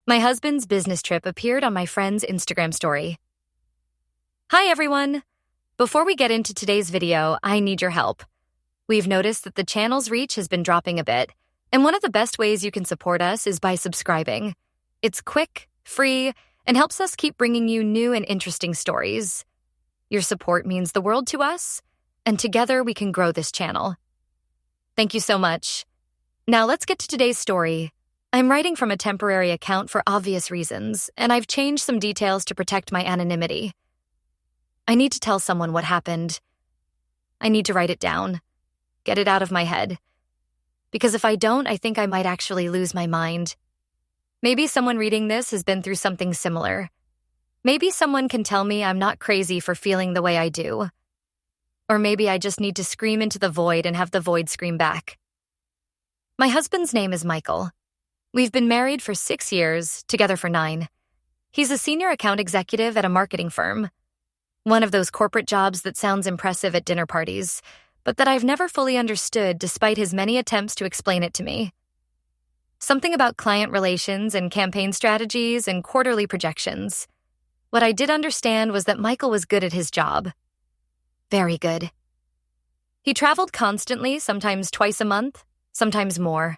My husband's business trip appeared on my friend's Instagram story. Hi, everyone. Before we get into today's video, I need your help. We've noticed that the channel's reach has been dropping a bit, and one of the best ways you can support us is by subscribing. It's quick, free, and helps us keep bringing you new and interesting stories. Your support means the world to us, and together we can grow this channel. Thank you so much. Now let's get to today's story. I'm writing from a temporary account for obvious reasons, and I've changed some details to protect my anonymity. I need to tell someone what happened. I need to write it down, get it out of my head. Because if I don't, I think I might actually lose my mind. Maybe someone reading this has been through something similar. Maybe someone can tell me I'm not crazy for feeling the way I do. Or maybe I just need to scream into the void and have the void scream back. My husband's name is Michael. We've been married for 6 years, together for 9. He's a senior account executive at a marketing firm. One of those corporate jobs that sounds impressive at dinner parties, but that I've never fully understood despite his many attempts to explain it to me. Something about client relations and campaign strategies and quarterly projections. What I did understand was that Michael was good at his job. Very good. He traveled constantly, sometimes twice a month, sometimes more.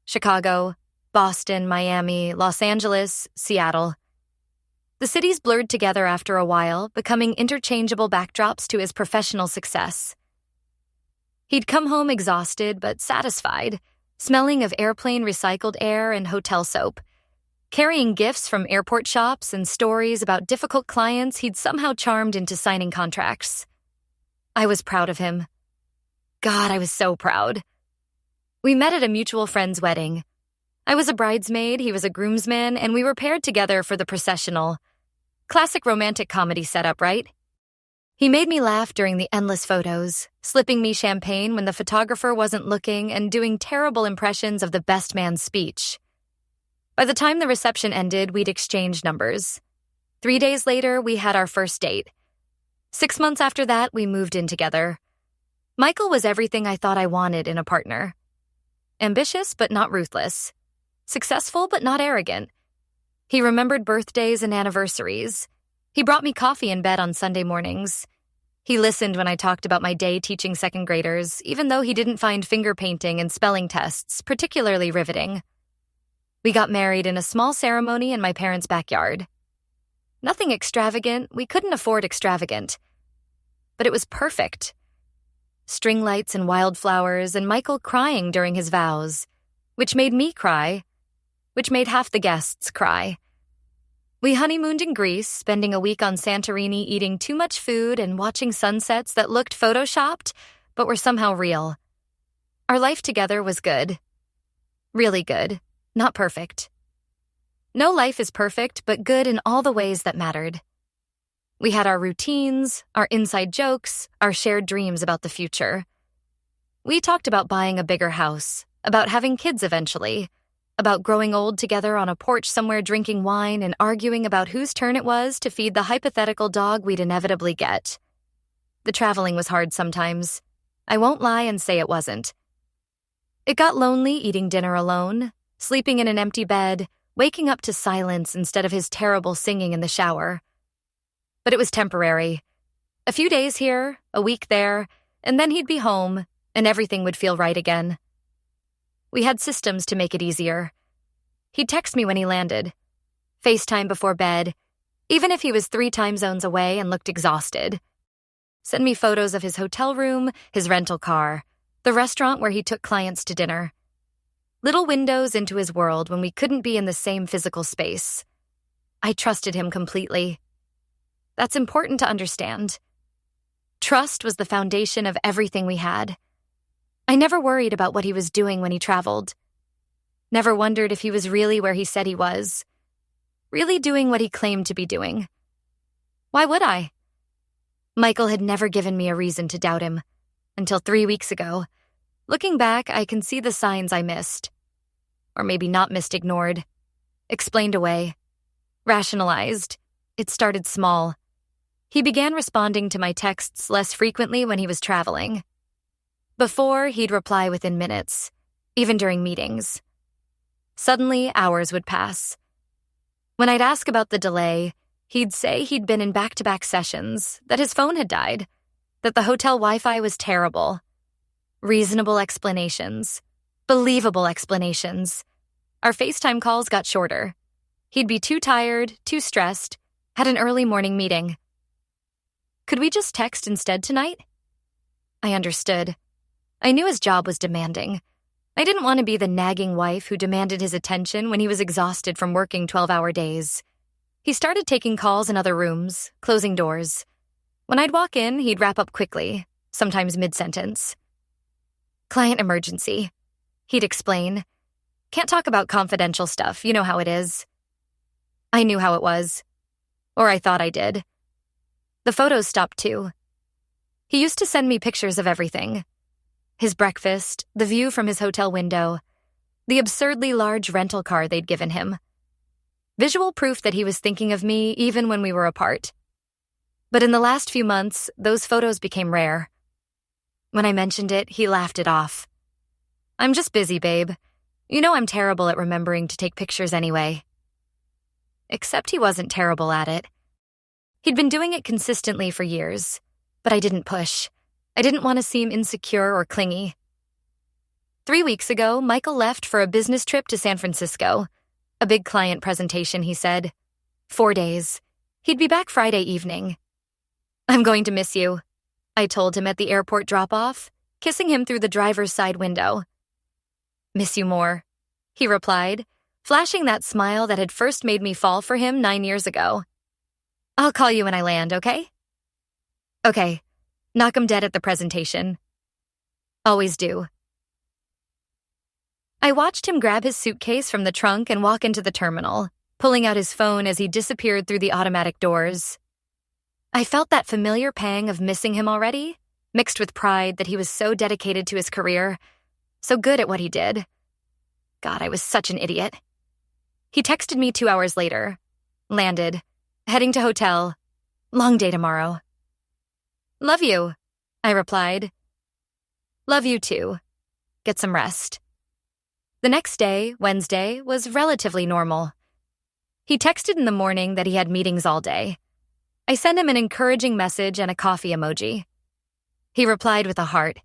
Chicago, Boston, Miami, Los Angeles, Seattle. The cities blurred together after a while, becoming interchangeable backdrops to his professional success. He'd come home exhausted but satisfied, smelling of airplane recycled air and hotel soap, carrying gifts from airport shops and stories about difficult clients he'd somehow charmed into signing contracts. I was proud of him. God, I was so proud. We met at a mutual friend's wedding. I was a bridesmaid, he was a groomsman, and we were paired together for the processional. Classic romantic comedy setup, right? He made me laugh during the endless photos, slipping me champagne when the photographer wasn't looking and doing terrible impressions of the best man's speech. By the time the reception ended, we'd exchanged numbers. 3 days later, we had our first date. 6 months after that, we moved in together. Michael was everything I thought I wanted in a partner. Ambitious, but not ruthless. Successful, but not arrogant. He remembered birthdays and anniversaries. He brought me coffee in bed on Sunday mornings. He listened when I talked about my day teaching second graders, even though he didn't find finger painting and spelling tests particularly riveting. We got married in a small ceremony in my parents' backyard. Nothing extravagant, we couldn't afford extravagant. But it was perfect. String lights and wildflowers, and Michael crying during his vows, which made me cry, which made half the guests cry. We honeymooned in Greece, spending a week on Santorini eating too much food and watching sunsets that looked photoshopped, but were somehow real. Our life together was good. Really good, not perfect. No life is perfect, but good in all the ways that mattered. We had our routines, our inside jokes, our shared dreams about the future. We talked about buying a bigger house, about having kids eventually, about growing old together on a porch somewhere drinking wine and arguing about whose turn it was to feed the hypothetical dog we'd inevitably get. The traveling was hard sometimes. I won't lie and say it wasn't. It got lonely eating dinner alone, sleeping in an empty bed, waking up to silence instead of his terrible singing in the shower. But it was temporary. A few days here, a week there, and then he'd be home, and everything would feel right again. We had systems to make it easier. He'd text me when he landed, FaceTime before bed, even if he was 3 time zones away and looked exhausted. Send me photos of his hotel room, his rental car, the restaurant where he took clients to dinner. Little windows into his world when we couldn't be in the same physical space. I trusted him completely. That's important to understand. Trust was the foundation of everything we had. I never worried about what he was doing when he traveled. Never wondered if he was really where he said he was. Really doing what he claimed to be doing. Why would I? Michael had never given me a reason to doubt him, until 3 weeks ago. Looking back, I can see the signs I missed. Or maybe not missed, ignored. Explained away. Rationalized. It started small. He began responding to my texts less frequently when he was traveling. Before, he'd reply within minutes, even during meetings. Suddenly, hours would pass. When I'd ask about the delay, he'd say he'd been in back-to-back sessions, that his phone had died, that the hotel Wi-Fi was terrible. Reasonable explanations. Believable explanations. Our FaceTime calls got shorter. He'd be too tired, too stressed, had an early morning meeting. Could we just text instead tonight? I understood. I knew his job was demanding. I didn't want to be the nagging wife who demanded his attention when he was exhausted from working 12-hour days. He started taking calls in other rooms, closing doors. When I'd walk in, he'd wrap up quickly, sometimes mid-sentence. Client emergency. He'd explain. Can't talk about confidential stuff, you know how it is. I knew how it was. Or I thought I did. The photos stopped too. He used to send me pictures of everything. His breakfast, the view from his hotel window, the absurdly large rental car they'd given him. Visual proof that he was thinking of me even when we were apart. But in the last few months, those photos became rare. When I mentioned it, he laughed it off. I'm just busy, babe. You know I'm terrible at remembering to take pictures anyway. Except he wasn't terrible at it. He'd been doing it consistently for years, but I didn't push. I didn't want to seem insecure or clingy. 3 weeks ago, Michael left for a business trip to San Francisco. A big client presentation, he said. 4 days. He'd be back Friday evening. I'm going to miss you, I told him at the airport drop-off, kissing him through the driver's side window. Miss you more, he replied, flashing that smile that had first made me fall for him 9 years ago. I'll call you when I land, okay? Okay. Knock 'em dead at the presentation. Always do. I watched him grab his suitcase from the trunk and walk into the terminal, pulling out his phone as he disappeared through the automatic doors. I felt that familiar pang of missing him already, mixed with pride that he was so dedicated to his career, so good at what he did. God, I was such an idiot. He texted me 2 hours later. Landed. Heading to hotel. Long day tomorrow. Love you, I replied. Love you too. Get some rest. The next day, Wednesday, was relatively normal. He texted in the morning that he had meetings all day. I sent him an encouraging message and a coffee emoji. He replied with a heart.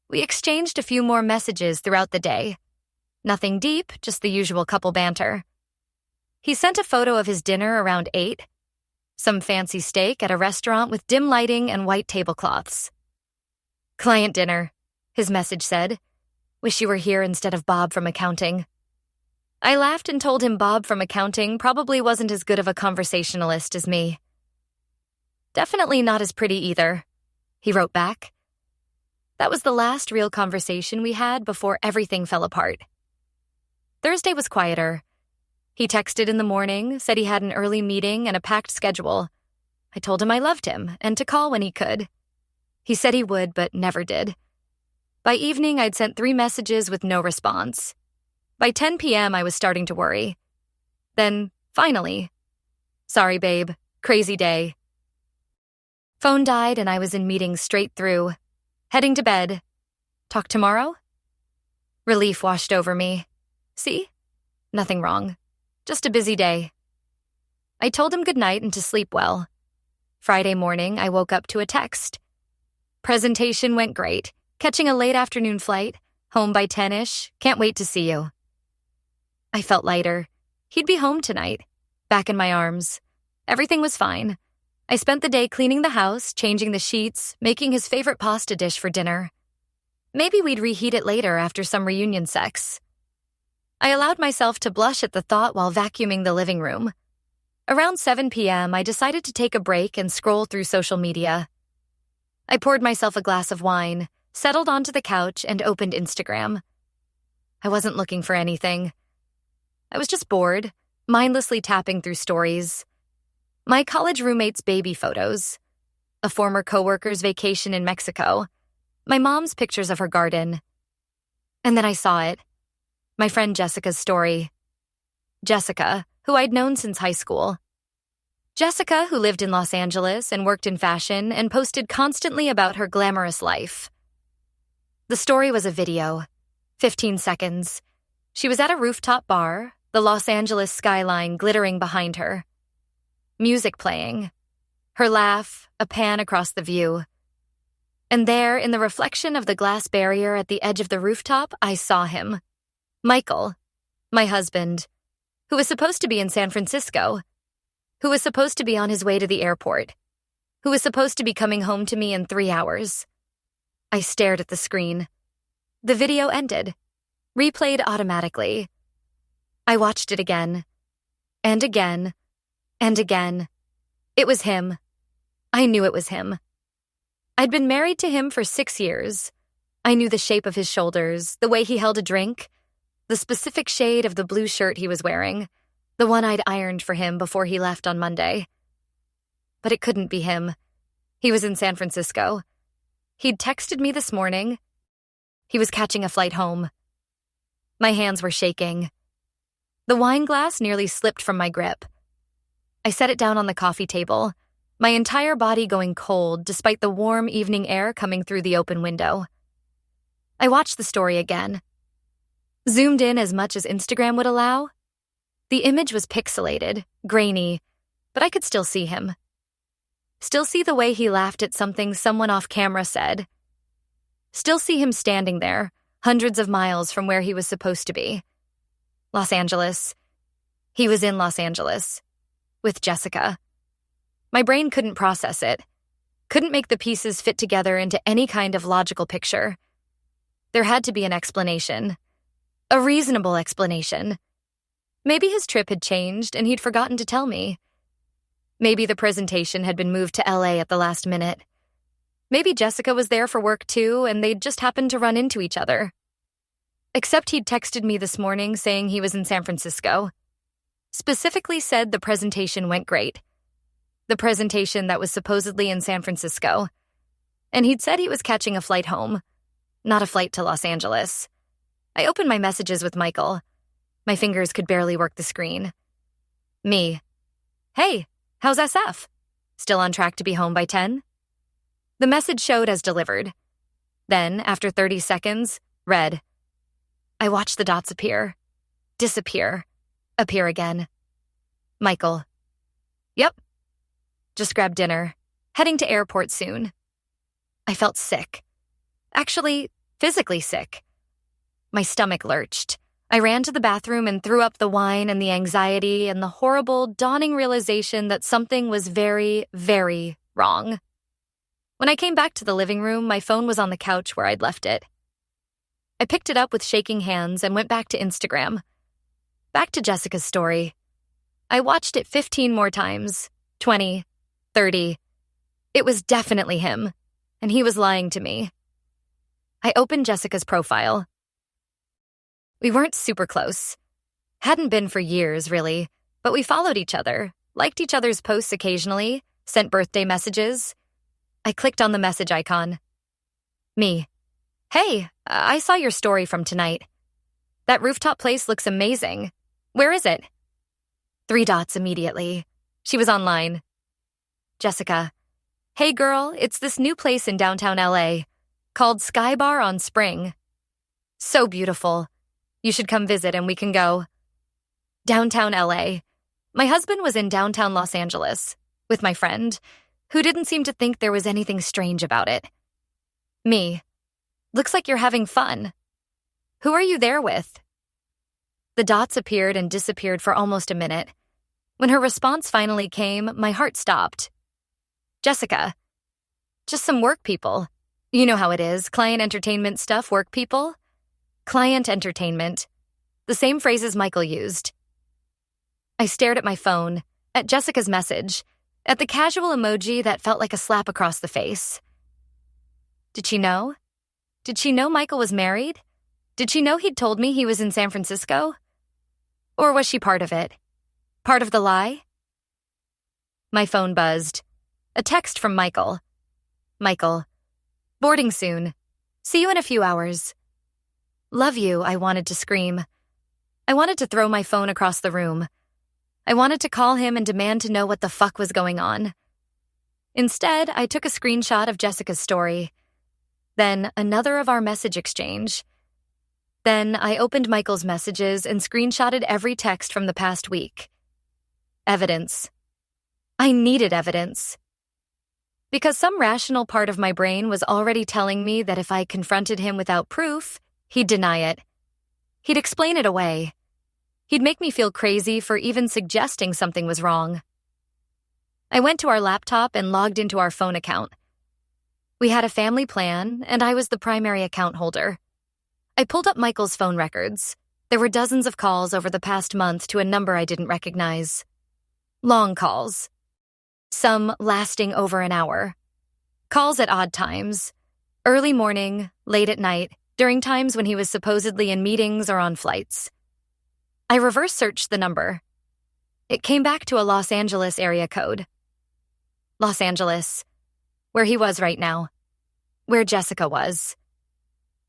We exchanged a few more messages throughout the day. Nothing deep, just the usual couple banter. He sent a photo of his dinner around 8. Some fancy steak at a restaurant with dim lighting and white tablecloths. Client dinner, his message said. Wish you were here instead of Bob from accounting. I laughed and told him Bob from accounting probably wasn't as good of a conversationalist as me. Definitely not as pretty either, he wrote back. That was the last real conversation we had before everything fell apart. Thursday was quieter. He texted in the morning, said he had an early meeting and a packed schedule. I told him I loved him and to call when he could. He said he would, but never did. By evening, I'd sent 3 messages with no response. By 10 p.m., I was starting to worry. Then, finally, sorry, babe, crazy day. Phone died and I was in meetings straight through. Heading to bed. Talk tomorrow? Relief washed over me. See? Nothing wrong. Just a busy day. I told him goodnight and to sleep well. Friday morning, I woke up to a text. Presentation went great. Catching a late afternoon flight. Home by 10-ish. Can't wait to see you. I felt lighter. He'd be home tonight. Back in my arms. Everything was fine. I spent the day cleaning the house, changing the sheets, making his favorite pasta dish for dinner. Maybe we'd reheat it later after some reunion sex. I allowed myself to blush at the thought while vacuuming the living room. Around 7 p.m., I decided to take a break and scroll through social media. I poured myself a glass of wine, settled onto the couch, and opened Instagram. I wasn't looking for anything. I was just bored, mindlessly tapping through stories. My college roommate's baby photos, a former coworker's vacation in Mexico, my mom's pictures of her garden. And then I saw it. My friend Jessica's story. Jessica, who I'd known since high school. Jessica, who lived in Los Angeles and worked in fashion and posted constantly about her glamorous life. The story was a video, 15 seconds. She was at a rooftop bar, the Los Angeles skyline glittering behind her. Music playing. Her laugh, a pan across the view. And there, in the reflection of the glass barrier at the edge of the rooftop, I saw him. Michael, my husband, who was supposed to be in San Francisco, who was supposed to be on his way to the airport, who was supposed to be coming home to me in 3 hours. I stared at the screen. The video ended, replayed automatically. I watched it again, and again, and again. It was him. I knew it was him. I'd been married to him for 6 years. I knew the shape of his shoulders, the way he held a drink, the specific shade of the blue shirt he was wearing, the one I'd ironed for him before he left on Monday. But it couldn't be him. He was in San Francisco. He'd texted me this morning. He was catching a flight home. My hands were shaking. The wine glass nearly slipped from my grip. I set it down on the coffee table, my entire body going cold despite the warm evening air coming through the open window. I watched the story again. Zoomed in as much as Instagram would allow. The image was pixelated, grainy, but I could still see him. Still see the way he laughed at something someone off camera said. Still see him standing there, hundreds of miles from where he was supposed to be. Los Angeles. He was in Los Angeles. With Jessica. My brain couldn't process it. Couldn't make the pieces fit together into any kind of logical picture. There had to be an explanation. A reasonable explanation. Maybe his trip had changed and he'd forgotten to tell me. Maybe the presentation had been moved to LA at the last minute. Maybe Jessica was there for work too and they'd just happened to run into each other. Except he'd texted me this morning saying he was in San Francisco. Specifically said the presentation went great. The presentation that was supposedly in San Francisco. And he'd said he was catching a flight home, not a flight to Los Angeles. I opened my messages with Michael. My fingers could barely work the screen. Me. Hey, how's SF? Still on track to be home by 10? The message showed as delivered. Then, after 30 seconds, read. I watched the dots appear, disappear, appear again. Michael. Yep. Just grabbed dinner. Heading to airport soon. I felt sick. Actually, physically sick. My stomach lurched. I ran to the bathroom and threw up the wine and the anxiety and the horrible, dawning realization that something was very, very wrong. When I came back to the living room, my phone was on the couch where I'd left it. I picked it up with shaking hands and went back to Instagram. Back to Jessica's story. I watched it 15 more times, 20, 30. It was definitely him, and he was lying to me. I opened Jessica's profile. We weren't super close. Hadn't been for years, really, but we followed each other, liked each other's posts occasionally, sent birthday messages. I clicked on the message icon. Me. Hey, I saw your story from tonight. That rooftop place looks amazing. Where is it? 3 dots immediately. She was online. Jessica. Hey girl, it's this new place in downtown LA called Sky Bar on Spring. So beautiful. You should come visit and we can go. Downtown LA. My husband was in downtown Los Angeles with my friend, who didn't seem to think there was anything strange about it. Me. Looks like you're having fun. Who are you there with? The dots appeared and disappeared for almost a minute. When her response finally came, my heart stopped. Jessica. Just some work people. You know how it is, client entertainment stuff, work people. Client entertainment. The same phrases Michael used. I stared at my phone, at Jessica's message, at the casual emoji that felt like a slap across the face. Did she know? Did she know Michael was married? Did she know he'd told me he was in San Francisco? Or was she part of it? Part of the lie? My phone buzzed. A text from Michael. Michael. Boarding soon. See you in a few hours. Love you, I wanted to scream. I wanted to throw my phone across the room. I wanted to call him and demand to know what the fuck was going on. Instead, I took a screenshot of Jessica's story. Then another of our message exchange. Then I opened Michael's messages and screenshotted every text from the past week. Evidence. I needed evidence. Because some rational part of my brain was already telling me that if I confronted him without proof, he'd deny it. He'd explain it away. He'd make me feel crazy for even suggesting something was wrong. I went to our laptop and logged into our phone account. We had a family plan, and I was the primary account holder. I pulled up Michael's phone records. There were dozens of calls over the past month to a number I didn't recognize. Long calls. Some lasting over an hour. Calls at odd times. Early morning, late at night, during times when he was supposedly in meetings or on flights. I reverse searched the number. It came back to a Los Angeles area code. Los Angeles. Where he was right now. Where Jessica was.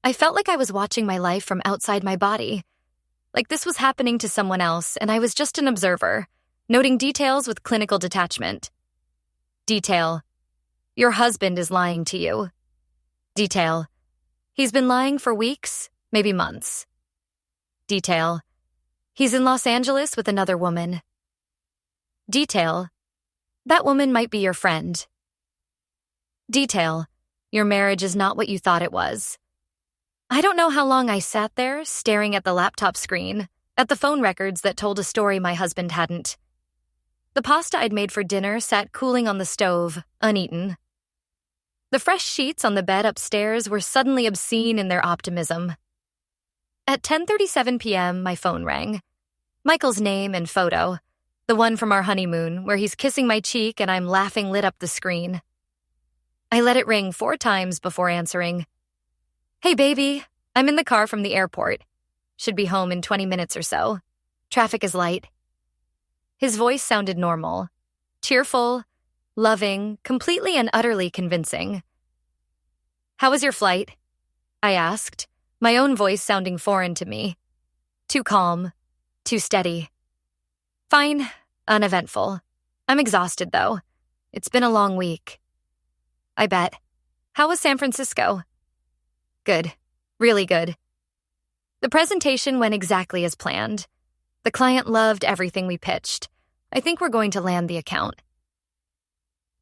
I felt like I was watching my life from outside my body. Like this was happening to someone else, and I was just an observer, noting details with clinical detachment. Detail. Your husband is lying to you. Detail. He's been lying for weeks, maybe months. Detail. He's in Los Angeles with another woman. Detail. That woman might be your friend. Detail. Your marriage is not what you thought it was. I don't know how long I sat there, staring at the laptop screen, at the phone records that told a story my husband hadn't. The pasta I'd made for dinner sat cooling on the stove, uneaten. The fresh sheets on the bed upstairs were suddenly obscene in their optimism. At 10:37 p.m., my phone rang. Michael's name and photo, the one from our honeymoon, where he's kissing my cheek and I'm laughing lit up the screen. I let it ring 4 times before answering. Hey, baby, I'm in the car from the airport. Should be home in 20 minutes or so. Traffic is light. His voice sounded normal, cheerful, loving, completely and utterly convincing. How was your flight? I asked, my own voice sounding foreign to me. Too calm, too steady. Fine, uneventful. I'm exhausted, though. It's been a long week. I bet. How was San Francisco? Good. Really good. The presentation went exactly as planned. The client loved everything we pitched. I think we're going to land the account.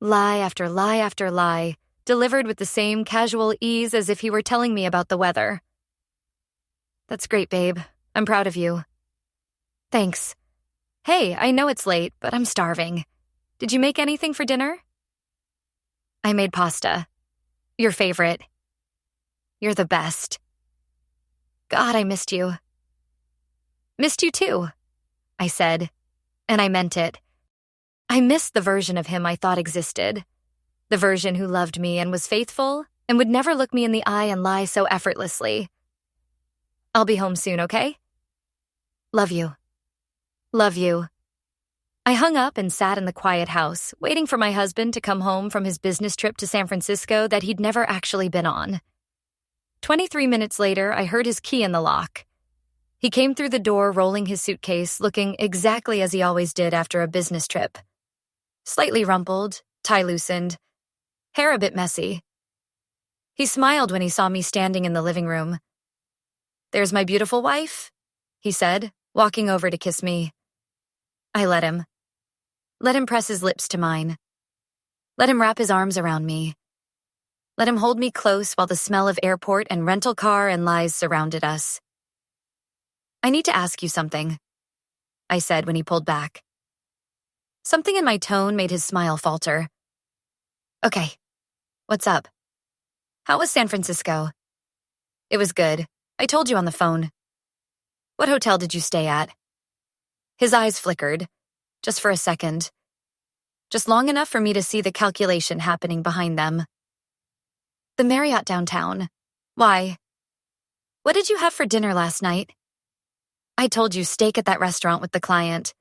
Lie after lie after lie, delivered with the same casual ease as if he were telling me about the weather. That's great, babe. I'm proud of you. Thanks. Hey, I know it's late, but I'm starving. Did you make anything for dinner? I made pasta. Your favorite. You're the best. God, I missed you. Missed you too, I said, and I meant it. I missed the version of him I thought existed. The version who loved me and was faithful and would never look me in the eye and lie so effortlessly. I'll be home soon, okay? Love you. Love you. I hung up and sat in the quiet house, waiting for my husband to come home from his business trip to San Francisco that he'd never actually been on. 23 minutes later, I heard his key in the lock. He came through the door rolling his suitcase, looking exactly as he always did after a business trip. Slightly rumpled, tie loosened, hair a bit messy. He smiled when he saw me standing in the living room. There's my beautiful wife, he said, walking over to kiss me. I let him. Let him press his lips to mine. Let him wrap his arms around me. Let him hold me close while the smell of airport and rental car and lies surrounded us. I need to ask you something, I said when he pulled back. Something in my tone made his smile falter. Okay, what's up? How was San Francisco? It was good. I told you on the phone. What hotel did you stay at? His eyes flickered, just for a second. Just long enough for me to see the calculation happening behind them. The Marriott downtown. Why? What did you have for dinner last night? I told you steak at that restaurant with the client.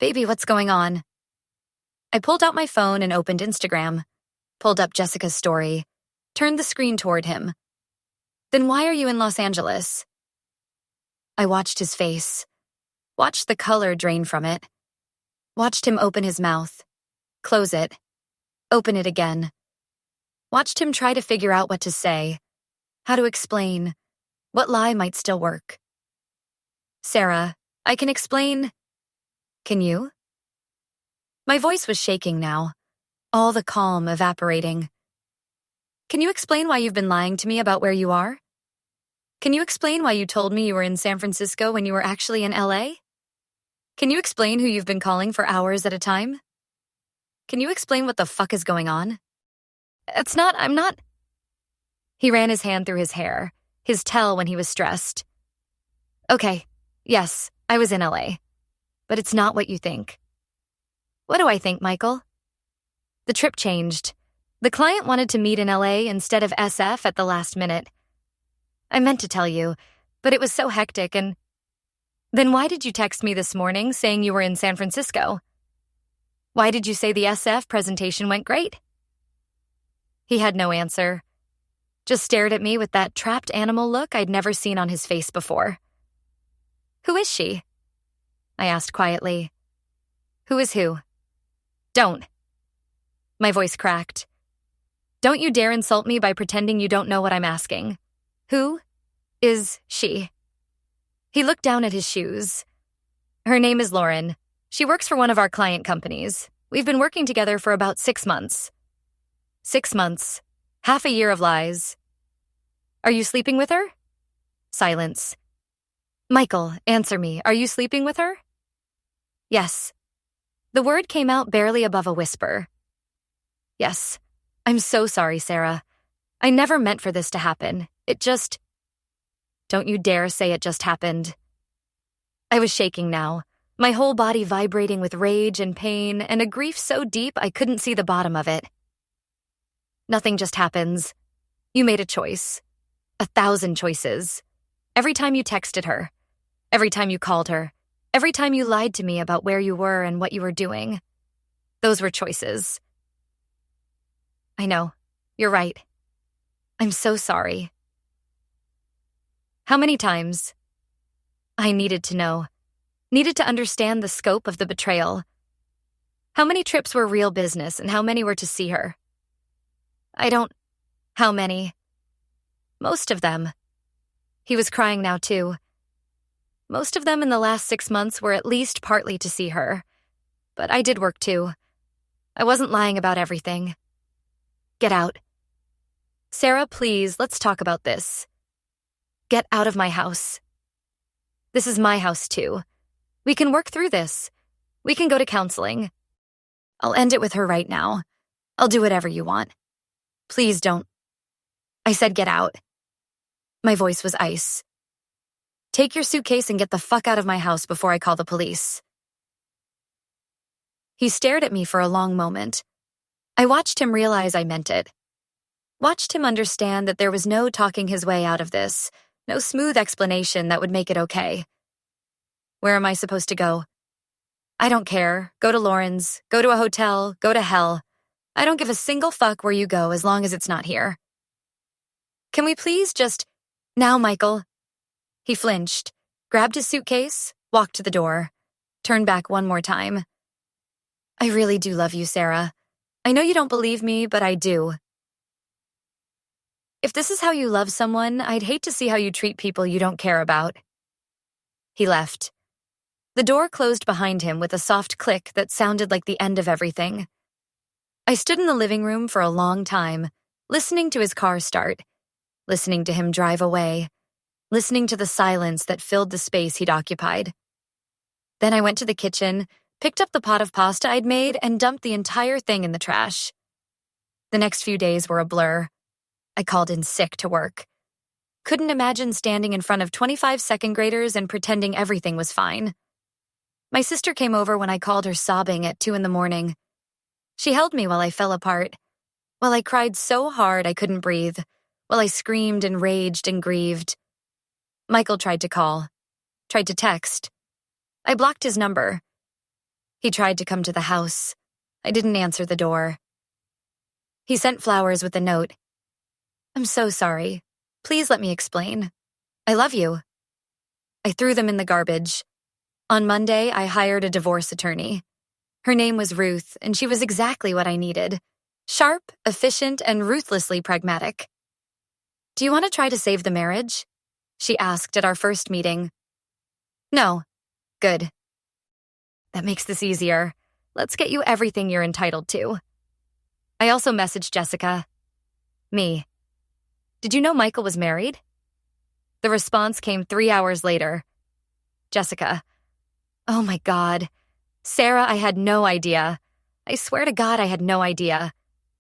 Baby, what's going on? I pulled out my phone and opened Instagram, pulled up Jessica's story, turned the screen toward him. Then why are you in Los Angeles? I watched his face, watched the color drain from it, watched him open his mouth, close it, open it again. Watched him try to figure out what to say, how to explain, What lie might still work? Sarah, I can explain. Can you? My voice was shaking now, all the calm evaporating. Can you explain why you've been lying to me about where you are? Can you explain why you told me you were in San Francisco when you were actually in LA? Can you explain who you've been calling for hours at a time? Can you explain what the fuck is going on? I'm not. He ran his hand through his hair, his tell when he was stressed. Okay, yes, I was in LA. But it's not what you think. What do I think, Michael? The trip changed. The client wanted to meet in LA instead of SF at the last minute. I meant to tell you, but it was so hectic and... Then why did you text me this morning saying you were in San Francisco? Why did you say the SF presentation went great? He had no answer. Just stared at me with that trapped animal look I'd never seen on his face before. Who is she? I asked quietly. Who is who? Don't. My voice cracked. Don't you dare insult me by pretending you don't know what I'm asking. Who is she? He looked down at his shoes. Her name is Lauren. She works for one of our client companies. We've been working together for about 6 months. 6 months. Half a year of lies. Are you sleeping with her? Silence. Michael, answer me. Are you sleeping with her? Yes. The word came out barely above a whisper. Yes. I'm so sorry, Sarah. I never meant for this to happen. It just... Don't you dare say it just happened. I was shaking now, my whole body vibrating with rage and pain and a grief so deep I couldn't see the bottom of it. Nothing just happens. You made a choice. 1,000 choices. Every time you texted her. Every time you called her. Every time you lied to me about where you were and what you were doing. Those were choices. I know. You're right. I'm so sorry. How many times? I needed to know. Needed to understand the scope of the betrayal. How many trips were real business and how many were to see her? How many? Most of them. He was crying now too. Most of them in the last 6 months were at least partly to see her. But I did work too. I wasn't lying about everything. Get out. Sarah, please, let's talk about this. Get out of my house. This is my house too. We can work through this. We can go to counseling. I'll end it with her right now. I'll do whatever you want. Please don't. I said get out. My voice was ice. Take your suitcase and get the fuck out of my house before I call the police. He stared at me for a long moment. I watched him realize I meant it. Watched him understand that there was no talking his way out of this, no smooth explanation that would make it okay. Where am I supposed to go? I don't care. Go to Lauren's, go to a hotel, go to hell. I don't give a single fuck where you go as long as it's not here. Can we please just... Now, Michael. He flinched, grabbed his suitcase, walked to the door, turned back one more time. I really do love you, Sarah. I know you don't believe me, but I do. If this is how you love someone, I'd hate to see how you treat people you don't care about. He left. The door closed behind him with a soft click that sounded like the end of everything. I stood in the living room for a long time, listening to his car start, listening to him drive away, listening to the silence that filled the space he'd occupied. Then I went to the kitchen, picked up the pot of pasta I'd made, and dumped the entire thing in the trash. The next few days were a blur. I called in sick to work. Couldn't imagine standing in front of 25 second graders and pretending everything was fine. My sister came over when I called her sobbing at 2 a.m. She held me while I fell apart, while I cried so hard I couldn't breathe, while I screamed and raged and grieved. Michael tried to call, tried to text. I blocked his number. He tried to come to the house. I didn't answer the door. He sent flowers with a note. I'm so sorry. Please let me explain. I love you. I threw them in the garbage. On Monday, I hired a divorce attorney. Her name was Ruth, and she was exactly what I needed. Sharp, efficient, and ruthlessly pragmatic. Do you want to try to save the marriage? she asked at our first meeting. No. Good. That makes this easier. Let's get you everything you're entitled to. I also messaged Jessica. Me. Did you know Michael was married? The response came 3 hours later. Jessica. Oh my God. Sarah, I had no idea. I swear to God I had no idea.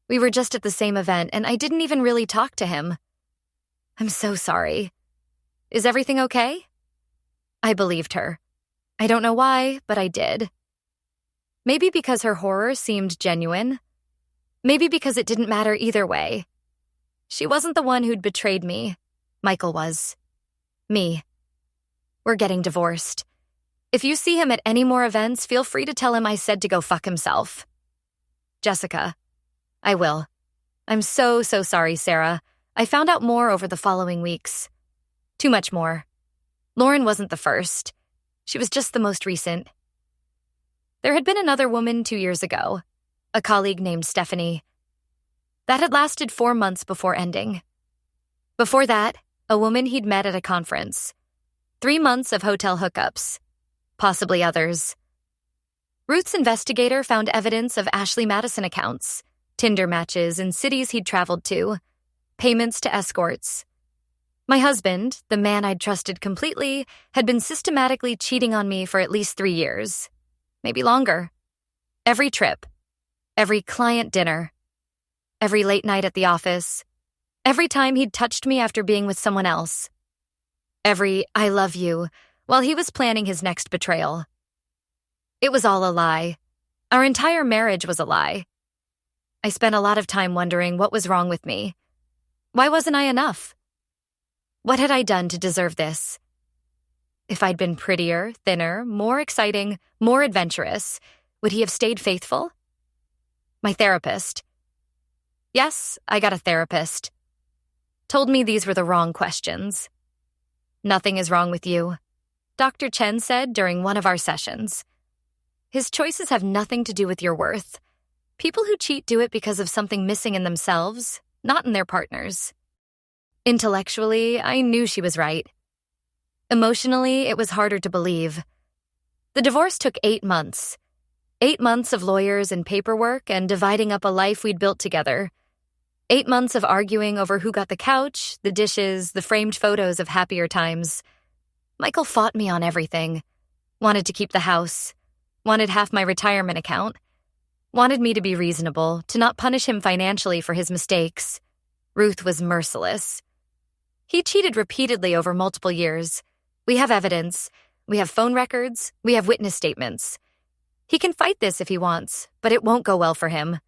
We were just at the same event and I didn't even really talk to him. I'm so sorry. Is everything okay? I believed her. I don't know why, but I did. Maybe because her horror seemed genuine. Maybe because it didn't matter either way. She wasn't the one who'd betrayed me. Michael was. Me. We're getting divorced. If you see him at any more events, feel free to tell him I said to go fuck himself. Jessica. I will. I'm so sorry, Sarah. I found out more over the following weeks. Too much more. Lauren wasn't the first. She was just the most recent. There had been another woman 2 years ago, a colleague named Stephanie. That had lasted 4 months before ending. Before that, a woman he'd met at a conference. 3 months of hotel hookups. Possibly others. Ruth's investigator found evidence of Ashley Madison accounts, Tinder matches in cities he'd traveled to, payments to escorts. My husband, the man I'd trusted completely, had been systematically cheating on me for at least 3 years. Maybe longer. Every trip. Every client dinner. Every late night at the office. Every time he'd touched me after being with someone else. Every I love you while he was planning his next betrayal. It was all a lie. Our entire marriage was a lie. I spent a lot of time wondering what was wrong with me. Why wasn't I enough? What had I done to deserve this? If I'd been prettier, thinner, more exciting, more adventurous, would he have stayed faithful? My therapist. Yes, I got a therapist. Told me these were the wrong questions. Nothing is wrong with you, Dr. Chen said during one of our sessions. His choices have nothing to do with your worth. People who cheat do it because of something missing in themselves, not in their partners. Intellectually, I knew she was right. Emotionally, it was harder to believe. The divorce took 8 months. 8 months of lawyers and paperwork and dividing up a life we'd built together. 8 months of arguing over who got the couch, the dishes, the framed photos of happier times. Michael fought me on everything. Wanted to keep the house. Wanted half my retirement account. Wanted me to be reasonable, to not punish him financially for his mistakes. Ruth was merciless. He cheated repeatedly over multiple years. We have evidence. We have phone records. We have witness statements. He can fight this if he wants, but it won't go well for him.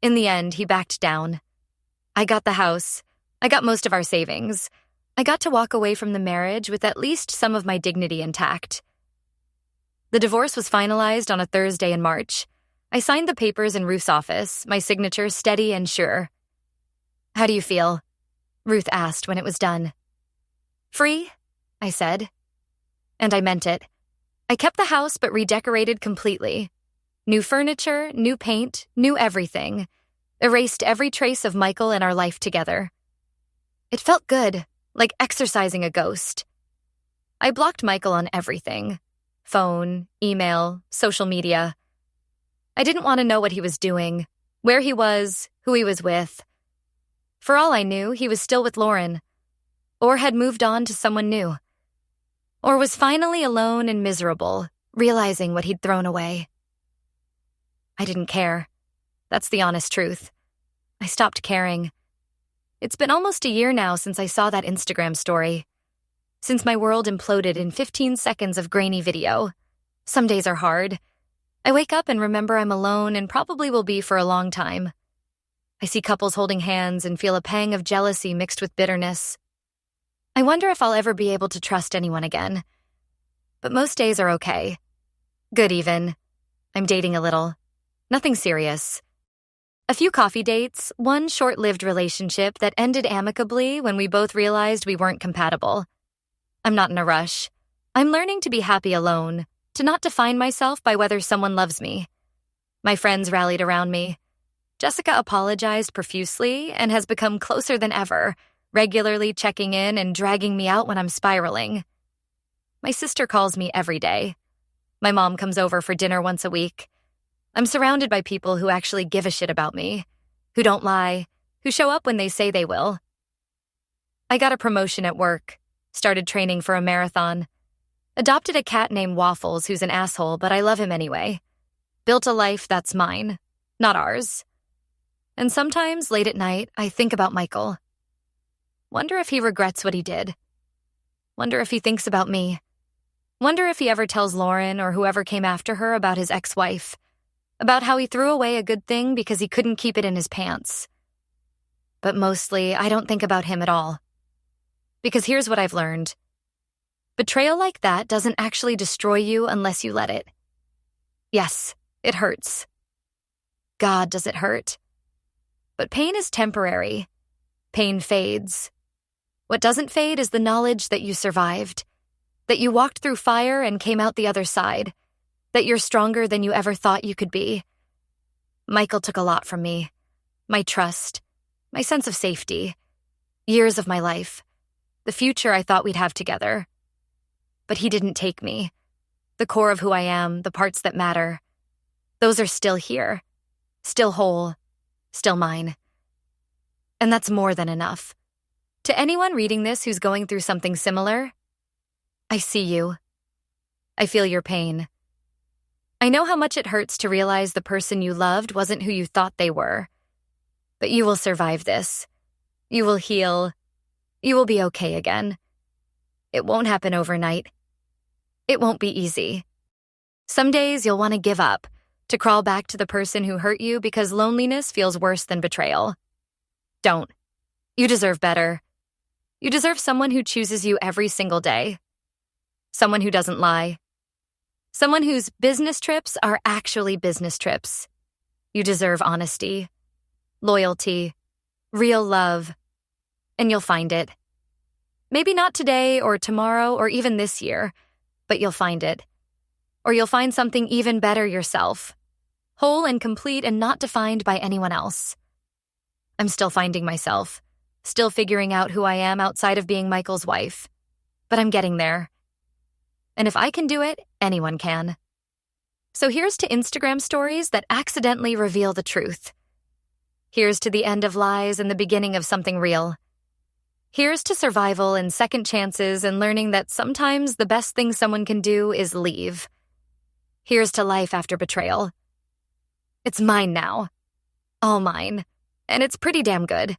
In the end, he backed down. I got the house. I got most of our savings. I got to walk away from the marriage with at least some of my dignity intact. The divorce was finalized on a Thursday in March. I signed the papers in Ruth's office, my signature steady and sure. How do you feel? Ruth asked when it was done. Free, I said. And I meant it. I kept the house but redecorated completely. New furniture, new paint, new everything. Erased every trace of Michael and our life together. It felt good, like exorcising a ghost. I blocked Michael on everything. Phone, email, social media. I didn't want to know what he was doing, where he was, who he was with. For all I knew, he was still with Lauren, or had moved on to someone new, or was finally alone and miserable, realizing what he'd thrown away. I didn't care. That's the honest truth. I stopped caring. It's been almost a year now since I saw that Instagram story. Since my world imploded in 15 seconds of grainy video. Some days are hard. I wake up and remember I'm alone and probably will be for a long time. I see couples holding hands and feel a pang of jealousy mixed with bitterness. I wonder if I'll ever be able to trust anyone again. But most days are okay. Good even. I'm dating a little. Nothing serious. A few coffee dates, one short-lived relationship that ended amicably when we both realized we weren't compatible. I'm not in a rush. I'm learning to be happy alone, to not define myself by whether someone loves me. My friends rallied around me. Jessica apologized profusely and has become closer than ever, regularly checking in and dragging me out when I'm spiraling. My sister calls me every day. My mom comes over for dinner once a week. I'm surrounded by people who actually give a shit about me, who don't lie, who show up when they say they will. I got a promotion at work, started training for a marathon, adopted a cat named Waffles who's an asshole, but I love him anyway. Built a life that's mine, not ours. And sometimes, late at night, I think about Michael. Wonder if he regrets what he did. Wonder if he thinks about me. Wonder if he ever tells Lauren or whoever came after her about his ex-wife, about how he threw away a good thing because he couldn't keep it in his pants. But mostly, I don't think about him at all. Because here's what I've learned. Betrayal like that doesn't actually destroy you unless you let it. Yes, it hurts. God, does it hurt? But pain is temporary. Pain fades. What doesn't fade is the knowledge that you survived, that you walked through fire and came out the other side, that you're stronger than you ever thought you could be. Michael took a lot from me. My trust, my sense of safety, years of my life, the future I thought we'd have together. But he didn't take me. The core of who I am, the parts that matter, those are still here, still whole, still mine. And that's more than enough. To anyone reading this who's going through something similar, I see you. I feel your pain. I know how much it hurts to realize the person you loved wasn't who you thought they were. But you will survive this. You will heal. You will be okay again. It won't happen overnight. It won't be easy. Some days you'll want to give up, to crawl back to the person who hurt you because loneliness feels worse than betrayal. Don't. You deserve better. You deserve someone who chooses you every single day. Someone who doesn't lie. Someone whose business trips are actually business trips. You deserve honesty, loyalty, real love, and you'll find it. Maybe not today or tomorrow or even this year, but you'll find it. Or you'll find something even better yourself, whole and complete and not defined by anyone else. I'm still finding myself, still figuring out who I am outside of being Michael's wife. But I'm getting there. And if I can do it, anyone can. So here's to Instagram stories that accidentally reveal the truth. Here's to the end of lies and the beginning of something real. Here's to survival and second chances and learning that sometimes the best thing someone can do is leave. Here's to life after betrayal. It's mine now. All mine. And it's pretty damn good.